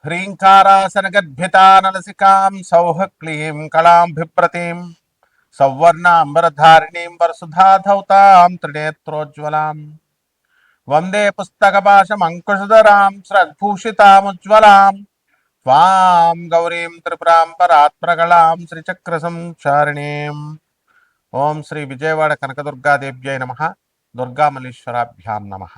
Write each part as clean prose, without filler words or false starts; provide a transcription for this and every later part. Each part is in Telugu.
హ్రీంకారాసనగద్భితానలసికాం సౌహ క్లీం కళాం బిభ్రతీం సౌవర్ణాంబరధారిణీం వరసుధాధౌతాం త్రినేత్రోజ్వలాం వందే పుస్తకపాశమంకుశధరాం స్రగ్భూషితాముజ్వలాం త్వాం గౌరీం త్రిపురాం పరాత్ప్రగళాం శ్రీచక్రసంచారిణీం. ఓం శ్రీ విజయవాడ కనకదుర్గాదేవ్యై నమః. దుర్గామల్లీశ్వరాభ్యాం నమః.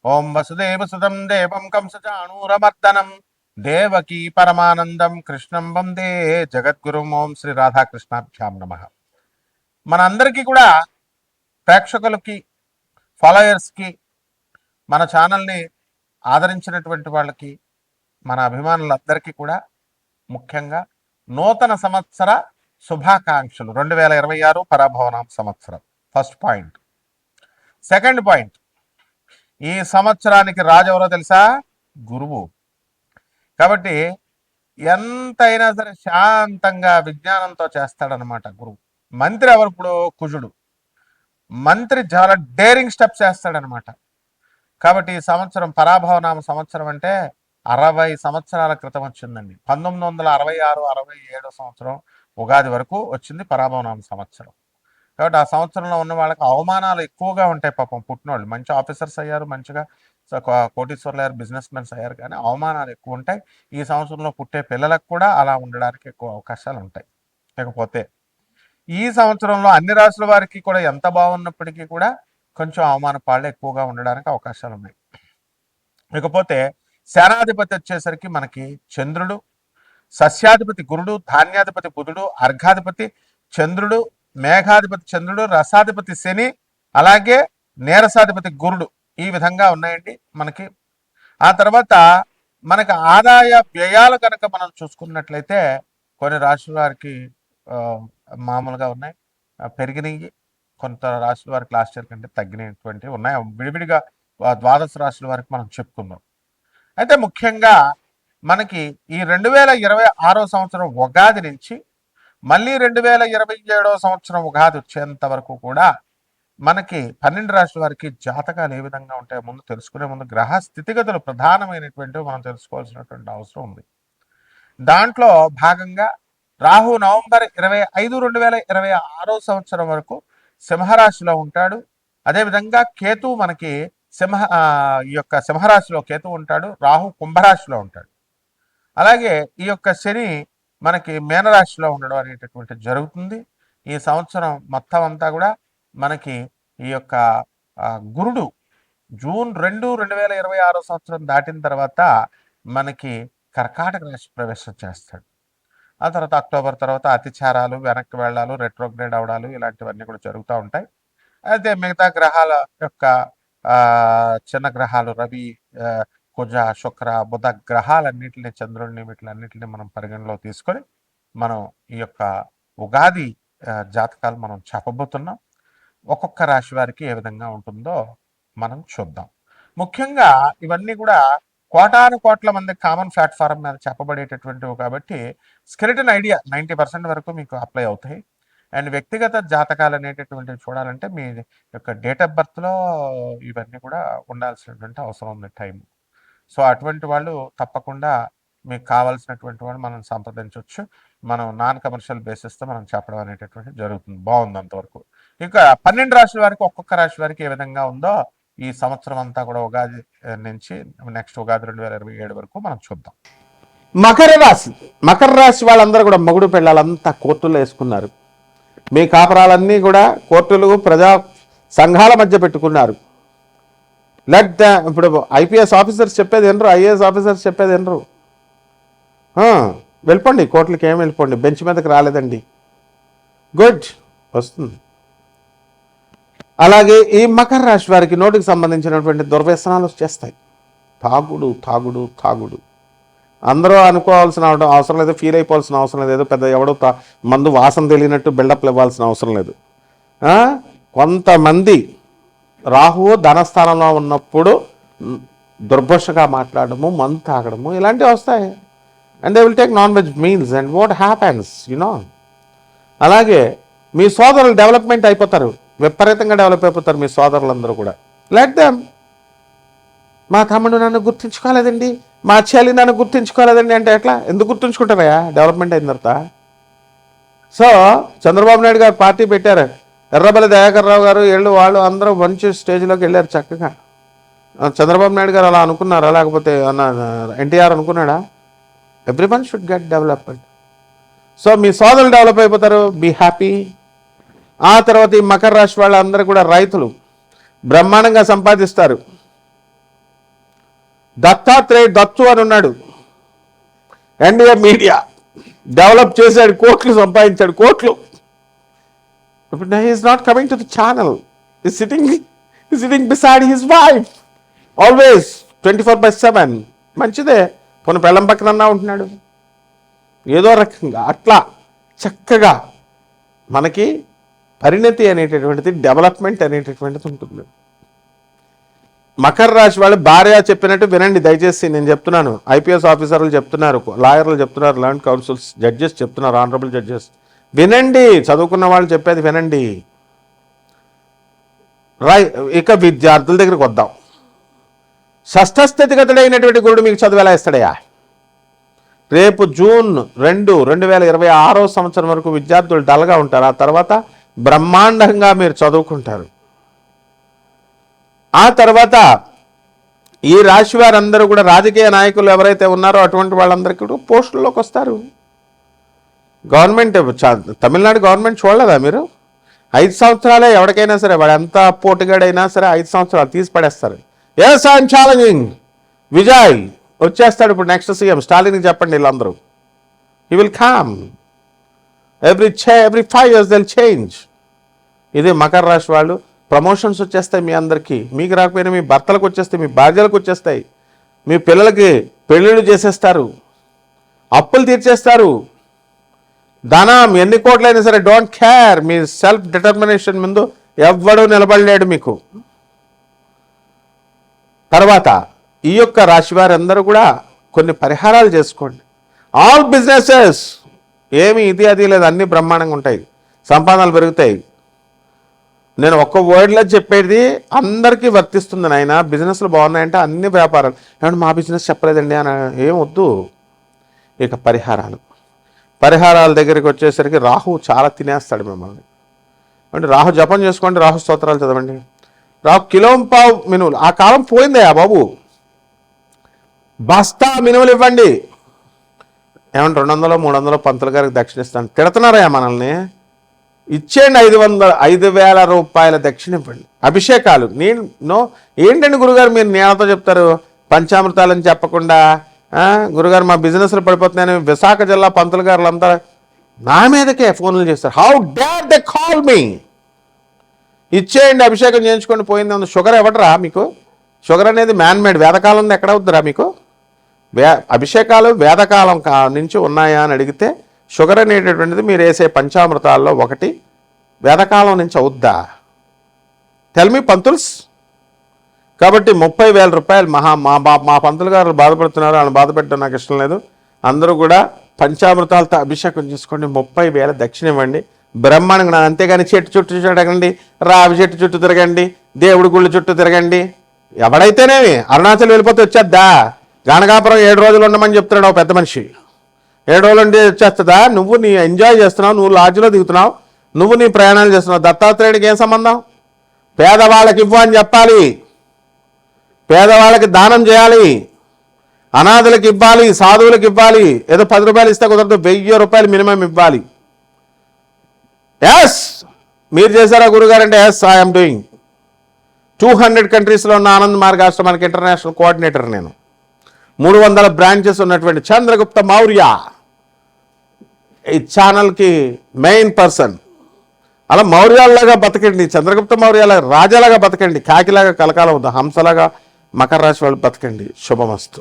ఓం వసుదేవసుతం దేవం కంసచాణూరమర్దనం దేవకీ పరమానందం కృష్ణం వందే జగద్గురుం. ఓం శ్రీ రాధాకృష్ణాభ్యాం నమః. మనందరికీ కూడా ప్రేక్షకులకి, ఫాలోయర్స్కి, మన ఛానల్ని ఆదరించినటువంటి వాళ్ళకి, మన అభిమానులందరికీ కూడా ముఖ్యంగా నూతన సంవత్సర శుభాకాంక్షలు. 2026 పరాభవనామ సంవత్సరం ఫస్ట్ పాయింట్. సెకండ్ పాయింట్, ఈ సంవత్సరానికి రాజు ఎవరో తెలుసా? గురువు. కాబట్టి ఎంతైనా సరే శాంతంగా విజ్ఞానంతో చేస్తాడనమాట గురువు. మంత్రి ఎవరు? ఇప్పుడు కుజుడు. మంత్రి చాలా డేరింగ్ స్టెప్స్ వేస్తాడనమాట. కాబట్టి ఈ సంవత్సరం పరాభవనామ సంవత్సరం అంటే 60 సంవత్సరాల క్రితం వచ్చిందండి. 1966, 67 సంవత్సరం ఉగాది వరకు వచ్చింది పరాభవనామ సంవత్సరం. కాబట్టి ఆ సంవత్సరంలో ఉన్న వాళ్ళకి అవమానాలు ఎక్కువగా ఉంటాయి. పాపం పుట్టినోళ్ళు మంచి ఆఫీసర్స్ అయ్యారు, మంచిగా కోటీశ్వర్లు అయ్యారు, బిజినెస్ మెన్స్ అయ్యారు, కానీ అవమానాలు ఎక్కువ ఉంటాయి. ఈ సంవత్సరంలో పుట్టే పిల్లలకు కూడా అలా ఉండడానికి ఎక్కువ అవకాశాలు ఉంటాయి. లేకపోతే ఈ సంవత్సరంలో అన్ని రాశుల వారికి కూడా ఎంత బాగున్నప్పటికీ కూడా కొంచెం అవమాన పాళ్ళు ఎక్కువగా ఉండడానికి అవకాశాలు ఉన్నాయి. ఇకపోతే సేనాధిపతి వచ్చేసరికి మనకి చంద్రుడు, సస్యాధిపతి గురుడు, ధాన్యాధిపతి బుధుడు, అర్ఘాధిపతి చంద్రుడు, మేఘాధిపతి చంద్రుడు, రసాధిపతి శని, అలాగే నీరసాధిపతి గురుడు. ఈ విధంగా ఉన్నాయండి మనకి. ఆ తర్వాత మనకి ఆదాయ వ్యయాలు కనుక మనం చూసుకున్నట్లయితే కొన్ని రాశుల వారికి మామూలుగా ఉన్నాయి, పెరిగినాయి. కొంత రాశుల వారికి లాస్ట్ ఇయర్ కంటే తగ్గినటువంటివి ఉన్నాయి. విడివిడిగా ద్వాదశ రాశుల వారికి మనం చెప్పుకుందాం. అయితే ముఖ్యంగా మనకి ఈ 2026 సంవత్సరం ఉగాది నుంచి మళ్ళీ 2027 సంవత్సరం ఉగాది వచ్చేంత వరకు కూడా మనకి 12 రాశుల వారికి జాతకాలు ఏ విధంగా ఉంటాయో ముందు తెలుసుకునే ముందు గ్రహ స్థితిగతులు ప్రధానమైనటువంటివి మనం తెలుసుకోవాల్సినటువంటి అవసరం ఉంది. దాంట్లో భాగంగా రాహు నవంబర్ 25, 2026 సంవత్సరం వరకు సింహరాశిలో ఉంటాడు. అదేవిధంగా కేతు మనకి ఈ యొక్క సింహరాశిలో కేతు ఉంటాడు, రాహు కుంభరాశిలో ఉంటాడు. అలాగే ఈ యొక్క శని మనకి మీనరాశిలో ఉండడం అనేటటువంటి జరుగుతుంది. ఈ సంవత్సరం మొత్తం అంతా కూడా మనకి ఈ యొక్క గురుడు జూన్ 2, 2026 సంవత్సరం దాటిన తర్వాత మనకి కర్కాటక రాశి ప్రవేశం చేస్తాడు. ఆ తర్వాత అక్టోబర్ తర్వాత అతిచారాలు, వెనక్కి వెళ్ళాలు, రెట్రోగ్రేడ్ అవడాలు ఇలాంటివన్నీ కూడా జరుగుతూ ఉంటాయి. అయితే మిగతా గ్రహాల యొక్క చిన్న గ్రహాలు రవి, కుజ, శుక్ర, బుధ గ్రహాలన్నింటినీ, చంద్రుడిని, వీటిలన్నింటినీ మనం పరిగణలో తీసుకొని మనం ఈ యొక్క ఉగాది జాతకాలు మనం చెప్పబోతున్నాం. ఒక్కొక్క రాశి వారికి ఏ విధంగా ఉంటుందో మనం చూద్దాం. ముఖ్యంగా ఇవన్నీ కూడా కోటాను కోట్ల మంది కామన్ ప్లాట్ఫారం మీద చెప్పబడేటటువంటివి కాబట్టి స్కెలిటన్ ఐడియా 90% వరకు మీకు అప్లై అవుతాయి. అండ్ వ్యక్తిగత జాతకాలు అనేటటువంటివి చూడాలంటే మీ యొక్క డేట్ ఆఫ్ బర్త్లో ఇవన్నీ కూడా ఉండాల్సినటువంటి అవసరం ఉంది టైం. సో అటువంటి వాళ్ళు తప్పకుండా మీకు కావాల్సినటువంటి వాళ్ళు మనం సంప్రదించవచ్చు. మనం నాన్ కమర్షియల్ బేసిస్తో మనం చెప్పడం అనేటటువంటి జరుగుతుంది. బాగుంది అంతవరకు. ఇక 12 రాశుల వారికి ఒక్కొక్క రాశి వారికి ఏ విధంగా ఉందో ఈ సంవత్సరం అంతా కూడా ఉగాది నుంచి నెక్స్ట్ ఉగాది 2027 వరకు మనం చూద్దాం. మకర రాశి వాళ్ళందరూ కూడా మొగుడు పిల్లలంతా కోర్టులో వేసుకున్నారు. మీ కాపరాలన్నీ కూడా కోర్టులు, ప్రజా సంఘాల మధ్య పెట్టుకున్నారు. ఇప్పుడు ఐపీఎస్ ఆఫీసర్స్ చెప్పేది ఎనరు, ఐఏఎస్ ఆఫీసర్స్ చెప్పేది ఎనరు. వెళ్ళిపోండి కోర్టులకి, ఏం వెళ్ళిపోండి, బెంచ్ మీదకి రాలేదండి. గుడ్, వస్తుంది. అలాగే ఈ మకర రాశి వారికి నోటికి సంబంధించినటువంటి దుర్వ్యసనాలు చేస్తాయి. తాగుడు తాగుడు తాగుడు. అందరూ అనుకోవాల్సిన అవసరం లేదు, ఫీల్ అయిపోవాల్సిన అవసరం లేదు. ఏదో పెద్ద ఎవడో మందు వాసన తెలియనట్టు బిల్డప్లు ఇవ్వాల్సిన అవసరం లేదు. కొంతమంది రాహువు ధనస్థానంలో ఉన్నప్పుడు దుర్భషగా మాట్లాడము, మందు తాగడము ఇలాంటివి వస్తాయి. And they will take non veg meals and what happens అలాగే మీ సోదరులు డెవలప్మెంట్ అయిపోతారు, విపరీతంగా డెవలప్ అయిపోతారు మీ సోదరులందరూ కూడా. Let them. మా తమ్ముడు నన్ను గుర్తించుకోలేదండి, మా చెల్లి నన్ను గుర్తించుకోలేదండి అంటే ఎట్లా? ఎందుకు గుర్తుంచుకుంటారయ్యా డెవలప్మెంట్ అయిన తర్వాత? సో చంద్రబాబు నాయుడు గారు పార్టీ పెట్టారు, ఎర్రబెల్లి దయాకర్ రావు గారు వాళ్ళు అందరూ మంచి స్టేజ్లోకి వెళ్ళారు చక్కగా. చంద్రబాబు నాయుడు గారు అలా అనుకున్నారా? లేకపోతే ఎన్టీఆర్ అనుకున్నాడా? Everyone should get development. So మీ సోదరులు డెవలప్ అయిపోతారు, బీ హ్యాపీ. ఆ తర్వాత ఈ మకర రాశి వాళ్ళందరూ కూడా రైతులు బ్రహ్మాండంగా సంపాదిస్తారు. దత్తు అని ఉన్నాడు, ఎన్డీఏ మీడియా డెవలప్ చేశాడు, కోట్లు సంపాదించాడు, కోట్లు. ఇప్పుడు he is not coming to the channel, is sitting beside his wife always 24/7. మంచిదే, కొన్ని పెళ్ళం పక్కనన్నా ఉంటున్నాడు ఏదో రకంగా. అట్లా చక్కగా మనకి పరిణతి అనేటటువంటిది, డెవలప్మెంట్ అనేటటువంటిది ఉంటుంది. మకర రాశి వాళ్ళు భార్య చెప్పినట్టు వినండి దయచేసి. నేను చెప్తున్నాను, ఐపీఎస్ ఆఫీసర్లు చెప్తున్నారు, లాయర్లు చెప్తున్నారు, ల్యాండ్ కౌన్సిల్స్ జడ్జెస్ చెప్తున్నారు, ఆనరబుల్ జడ్జెస్ వినండి, చదువుకున్న వాళ్ళు చెప్పేది వినండి. ఇక విద్యార్థుల దగ్గరికి వద్దాం. షష్ఠ స్థితిగతుడైనటువంటి గురుడు మీకు చదువు ఎలా ఇస్తాడయా? రేపు జూన్ 2, 2026 సంవత్సరం వరకు విద్యార్థులు డల్గా ఉంటారు. ఆ తర్వాత బ్రహ్మాండంగా మీరు చదువుకుంటారు. ఆ తర్వాత ఈ రాశి వారందరూ కూడా రాజకీయ నాయకులు ఎవరైతే ఉన్నారో అటువంటి వాళ్ళందరికీ కూడా పోస్టుల్లోకి వస్తారు. గవర్నమెంట్, తమిళనాడు గవర్నమెంట్ చూడలేదా మీరు? 5 సంవత్సరాలే ఎవరికైనా సరే, వాడు ఎంత పోటుగాడైనా సరే 5 సంవత్సరాలు తీసి పడేస్తారు. ఎస్ ఐఎమ్ ఛాలెంజింగ్ విజయ్ వచ్చేస్తాడు ఇప్పుడు నెక్స్ట్ సీఎం. స్టాలిన్కి చెప్పండి వీళ్ళందరూ, he will come. Every 5 years దిల్ చేంజ్. ఇది మకర రాశి వాళ్ళు. ప్రమోషన్స్ వచ్చేస్తాయి మీ అందరికీ, మీకు రాకపోయినా మీ భర్తలకు వచ్చేస్తాయి, మీ భార్యలకు వచ్చేస్తాయి, మీ పిల్లలకి పెళ్ళిళ్ళు చేసేస్తారు, అప్పులు తీర్చేస్తారు. ధనం ఎన్ని కోట్లైనా సరే don't care. Me self determination ముందు ఎవ్వడూ నిలబడలేడు మీకు. తర్వాత ఈ యొక్క రాశి వారందరూ కూడా కొన్ని పరిహారాలు చేసుకోండి. ఆల్ బిజినెసెస్ ఏమి ఇది అది లేదు, అన్నీ బ్రహ్మాండంగా ఉంటాయి, సంపాదనలు పెరుగుతాయి. నేను ఒక్క వర్డ్లో చెప్పేది అందరికీ వర్తిస్తుంది నాయన. బిజినెస్లు బాగున్నాయంటే అన్ని వ్యాపారాలు, ఏమంటే మా బిజినెస్ చెప్పలేదండి అని ఏం వద్దు. ఇక పరిహారాల దగ్గరికి వచ్చేసరికి రాహు చాలా తినేస్తాడు మిమ్మల్ని. అంటే రాహు జపం చేసుకోండి, రాహు స్తోత్రాలు చదవండి. రాహు కిలోంపావు మినువులు, ఆ కాలం పోయిందయ్యా బాబు. బస్తా మినువులు ఇవ్వండి. ఏమంటే 200, 300 పంతులు గారికి దక్షిణ ఇస్తాను. తిడుతున్నారయ్యా మనల్ని. ఇచ్చేయండి 5,000 రూపాయల దక్షిణ ఇవ్వండి. అభిషేకాలు ఏంటండి గురుగారు మీరు నేలతో చెప్తారు, పంచామృతాలని చెప్పకుండా. గురుగారు మా బిజినెస్లు పడిపోతున్నాయని విశాఖ జిల్లా పంతులు గారులంతా నా మీదకే ఫోన్లు చేస్తారు. How dare they call me. ఇచ్చేయండి, అభిషేకం చేయించుకొని పోయింది ఉంది. షుగర్ ఎవడరా మీకు? షుగర్ అనేది మ్యాన్మేడ్, వేదకాలం ఎక్కడ అవుద్దిరా మీకు? అభిషేకాలు వేదకాలం నుంచి ఉన్నాయా అని అడిగితే షుగర్ అనేటటువంటిది మీరు వేసే పంచామృతాల్లో ఒకటి వేదకాలం నుంచి అవుద్దా? టెల్ మీ పంతుల్స్. కాబట్టి 30,000 రూపాయలు మా పంతులు గారు బాధపడుతున్నారు, వాళ్ళు బాధపెట్టడం నాకు ఇష్టం లేదు. అందరూ కూడా పంచామృతాలతో అభిషేకం చేసుకోండి, 30,000 దక్షిణ ఇవ్వండి. బ్రహ్మాండంగా. అంతేగాని చెట్టు చుట్టూ తిరగండి, రావి చెట్టు చుట్టూ తిరగండి, దేవుడి గుళ్ళు చుట్టూ తిరగండి. ఎవడైతేనేమి అరుణాచల్ వెళ్ళిపోతే వచ్చేద్దా? గానగాపురం 7 రోజులు ఉండమని చెప్తున్నాడు ఒక పెద్ద మనిషి. 7 రోజులు ఉండి వచ్చేస్తుందా? నువ్వు నీ ఎంజాయ్ చేస్తున్నావు, నువ్వు లాడ్జ్లో దిగుతున్నావు, నువ్వు నీ ప్రయాణాలు చేస్తున్నావు. దత్తాత్రేయుడికి ఏం సంబంధం? పేదవాళ్ళకి ఇవ్వు అని చెప్పాలి, పేదవాళ్ళకి దానం చేయాలి, అనాథులకు ఇవ్వాలి, సాధువులకు ఇవ్వాలి. ఏదో 10 రూపాయలు ఇస్తే కుదరదు, 1000 రూపాయలు మినిమం ఇవ్వాలి. ఎస్ మీరు చేశారా గురుగారు అంటే ఎస్ ఐఎమ్ డూయింగ్. 200 కంట్రీస్లో ఉన్న ఆనంద్ మార్గాశ్రమానికి ఇంటర్నేషనల్ కోఆర్డినేటర్ నేను. 300 బ్రాంచెస్ ఉన్నటువంటి చంద్రగుప్త మౌర్య ఈ ఛానల్కి మెయిన్ పర్సన్. అలా మౌర్యాలలాగా బతకండి, చంద్రగుప్త మౌర్యాలాగా రాజాలాగా బతకండి, కాకిలాగా కలకాలం, హంసలాగా మకర రాశి వాళ్ళు బతకండి. శుభమస్తు.